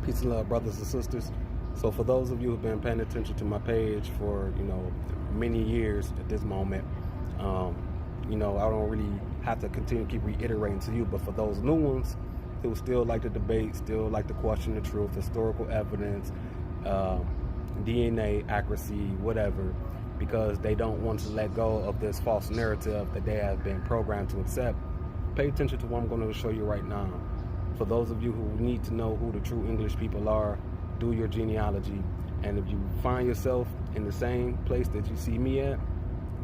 Peace and love, brothers and sisters. So for those of you who've been paying attention to my page for, many years at this moment, um, I don't really have to continue to keep reiterating to you, but for those new ones who still like to debate, still like to question the truth, historical evidence, DNA accuracy, whatever, because they don't want to let go of this false narrative that they have been programmed to accept, pay attention to what I'm going to show you right now. For those of you who need to know who the true English people are, do your genealogy. And if you find yourself in the same place that you see me at,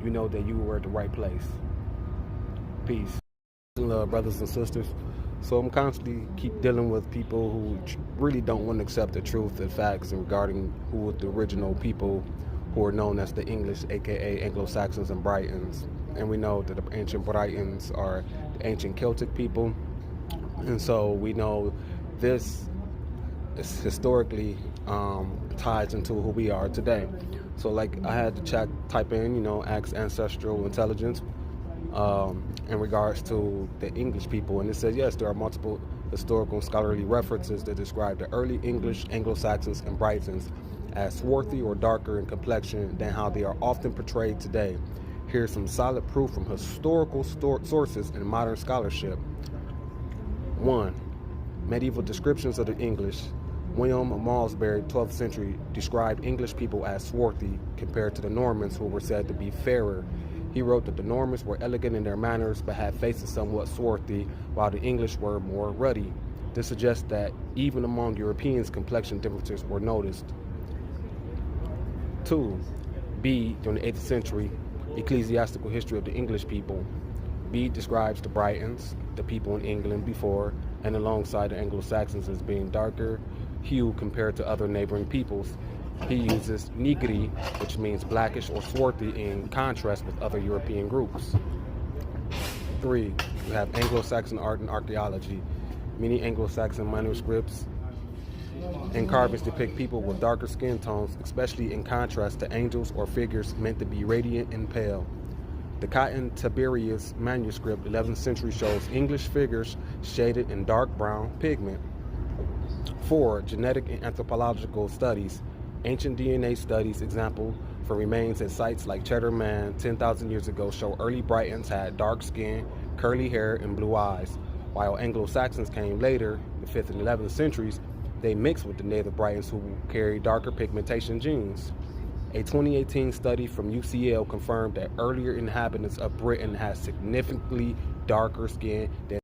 you know that you were at the right place. Peace. Love, brothers and sisters. So I'm constantly keep dealing with people who really don't want to accept the truth and facts regarding who were the original people who are known as the English, aka Anglo-Saxons and Britons. And we know that the ancient Britons are the ancient Celtic people. And so we know this is historically ties into who we are today. So like I had to type in, ask ancestral intelligence in regards to the English people. And it says, yes, there are multiple historical and scholarly references that describe the early English, Anglo-Saxons, and Britons as swarthy or darker in complexion than how they are often portrayed today. Here's some solid proof from historical sources and modern scholarship. 1. Medieval descriptions of the English. William of Malmesbury, 12th century, described English people as swarthy compared to the Normans, who were said to be fairer. He wrote that the Normans were elegant in their manners but had faces somewhat swarthy, while the English were more ruddy. This suggests that even among Europeans, complexion differences were noticed. 2. Bede, during the 8th century, Ecclesiastical History of the English People. Bede describes the Britons, the people in England before and alongside the Anglo-Saxons, as being darker hue compared to other neighboring peoples. He uses nigri, which means blackish or swarthy, in contrast with other European groups. 3. We have Anglo-Saxon art and archaeology. Many Anglo-Saxon manuscripts and carvings depict people with darker skin tones, especially in contrast to angels or figures meant to be radiant and pale. The Cotton Tiberius manuscript, 11th century, shows English figures shaded in dark brown pigment. 4. Genetic and anthropological studies. Ancient DNA studies, example for remains at sites like Cheddar Man 10,000 years ago, show early Britons had dark skin, curly hair, and blue eyes. While Anglo-Saxons came later, the 5th and 11th centuries, they mixed with the native Britons who carried darker pigmentation genes. A 2018 study from UCL confirmed that earlier inhabitants of Britain had significantly darker skin than